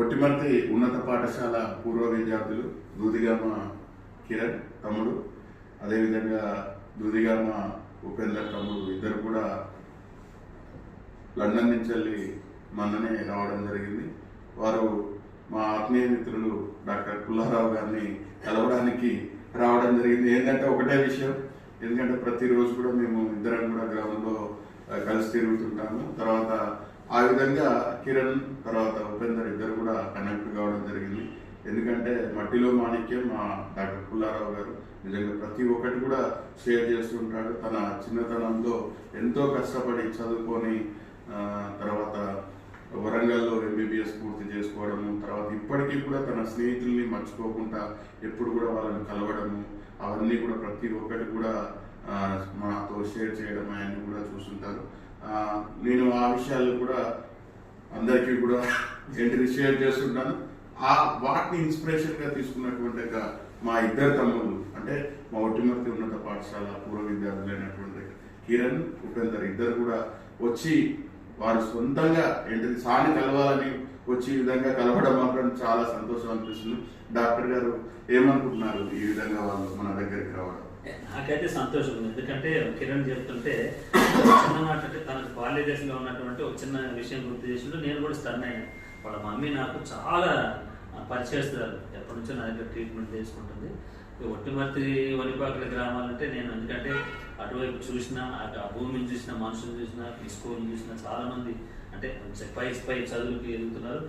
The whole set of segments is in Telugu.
ఒట్టిమర్తి ఉన్నత పాఠశాల పూర్వ విద్యార్థులు దూదిగామ కిరణ్ తమ్ముడు, అదేవిధంగా దూదిగామ ఉపేందర్ తమ్ముడు ఇద్దరు కూడా లండన్ నుంచి వెళ్ళి మొన్ననే రావడం జరిగింది. వారు మా ఆత్మీయ మిత్రులు డాక్టర్ పుల్లారావు గారిని కలవడానికి రావడం జరిగింది. ఏంటంటే ఒకటే విషయం, ఎందుకంటే ప్రతిరోజు కూడా మేము ఇద్దరం కూడా గ్రౌండ్లో కలిసి తిరుగుతుంటాము. తర్వాత ఆ విధంగా కిరణ్ తర్వాత ఉపేందర్ ఇద్దరు కూడా కనెక్ట్ కావడం జరిగింది. ఎందుకంటే మట్టిలో మాణిక్యం మా డాక్టర్ పుల్లారావు గారు నిజంగా ప్రతి ఒక్కటి కూడా షేర్ చేస్తుంటాడు. తన చిన్నతనంలో ఎంతో కష్టపడి చదువుకొని తర్వాత వరంగల్లో MBBS పూర్తి చేసుకోవడము, తర్వాత ఇప్పటికీ కూడా తన స్నేహితుల్ని మర్చిపోకుండా ఎప్పుడు కూడా వాళ్ళని కలవడము, అవన్నీ కూడా ప్రతి ఒక్కటి కూడా మాతో షేర్ చేయడం అవన్నీ కూడా చూస్తుంటారు. నేను ఆ విషయాలు కూడా అందరికీ కూడా షేర్ చేస్తుంటాను. వాటిని ఇన్స్పిరేషన్గా తీసుకున్నటువంటి మా ఇద్దరు తమ్ముళ్ళు, అంటే మా ఒట్టిమర్తి ఉన్నత పాఠశాల పూర్వ విద్యార్థులైనటువంటి కిరణ్ ఉపేందర్ ఇద్దరు కూడా వచ్చి వారు సొంతంగా సాని కలవాలని వచ్చి ఈ విధంగా కలవడం మాత్రం చాలా సంతోషం అనిపిస్తుంది. డాక్టర్ గారు ఏమనుకుంటున్నారు ఈ విధంగా వాళ్ళు మన దగ్గరికి రావడం? నాకైతే సంతోషం ఉంది. ఎందుకంటే కిరణ్ చెప్తుంటే చిన్నమాట తనకు బాల్య దశలో ఉన్నటువంటి ఒక చిన్న విషయం గుర్తు చేసిండు. నేను కూడా స్టన్ అయ్యాను. వాళ్ళ మమ్మీ నాకు చాలా పరిచయిస్తారు, ఎప్పటి నుంచో నా దగ్గర ట్రీట్మెంట్ చేసుకుంటుంది. ఒట్టిమర్తి వనిపాకల గ్రామాలంటే నేను ఎందుకంటే అటువైపు చూసిన, ఆ భూమిని చూసిన, మనుషులు చూసిన, ఈ స్కూల్ చూసిన చాలా మంది అంటే పై చదువులకి ఎదుగుతున్నారు.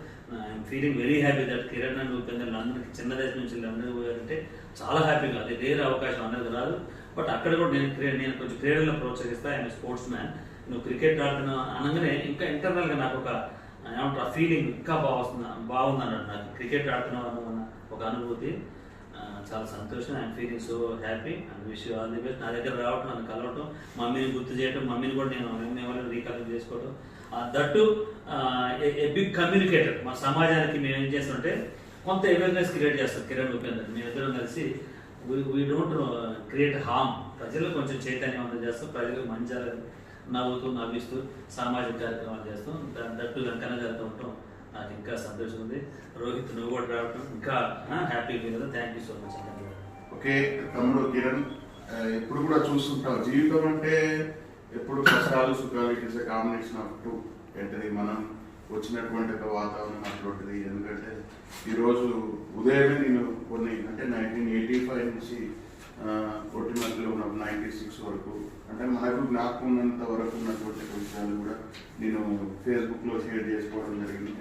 I'm feeling very happy that Kiran and Upender లండన్కి చిన్న దేశం నుంచి లండన్ పోయారంటే చాలా హ్యాపీగా. అది వేరే అవకాశం అనేది రాదు. బట్ అక్కడ కూడా నేను కొంచెం క్రీడల్లో ప్రోత్సహిస్తా. I'm sports man. నువ్వు క్రికెట్ ఆడుతున్నా అనగానే ఇంకా ఇంటర్నల్గా నాకు ఒక ఏమంటారు ఆ ఫీలింగ్ ఇంకా బాగుంది అన్నట్టు. నాకు క్రికెట్ ఆడుతున్నావు అన్న ఒక అనుభూతి. చాలా సంతోషం. I'm feeling so happy and wish you all the best. నా దగ్గర రావటం, నన్ను కలవటం, మమ్మీని గుర్తు చేయటం, మమ్మీని కూడా నేను రీకలెక్ట్ చేసుకోవడం, దట్టు ఏ బిగ్ కమ్యూనికేటర్. మా సమాజానికి మేము ఏం చేస్తామంటే కొంత అవేర్నెస్ క్రియేట్ చేస్తాం. కిరణ్ ఉపేందర్ మేమిద్దరం కలిసి వీ డోంట్ క్రియేట్ హార్మ్. ప్రజలకు కొంచెం చైతన్యవంతం చేస్తాం, ప్రజలకు మంచి నవ్విస్తూ సామాజిక కార్యక్రమాలు చేస్తాం. దట్టు వెంకన్న గారితో ఉంటాం. నాకు ఇంకా సంతోషం ఉంది. రోహిత్ నువ్వు కూడా రావటం ఇంకా హ్యాపీ ఫీల్ కదా. Thank you so much. Okay తమ్ముడు కిరణ్, ఎప్పుడు కూడా చూస్తుంటావు జీవితం అంటే ఎప్పుడు కష్టాలు సుఖాలు, it is a combination of two. ఏంటది మనం వచ్చినటువంటి ఒక వాతావరణం అటువంటిది. ఎందుకంటే ఈరోజు ఉదయమే నేను కొన్ని అంటే 1985 నుంచి ఒట్టిమర్తిలో ఉన్న 96 వరకు అంటే మనకు జ్ఞాపకం ఉన్నంత వరకు ఉన్నటువంటి విషయాలు కూడా నేను ఫేస్బుక్లో షేర్ చేసుకోవడం జరిగింది.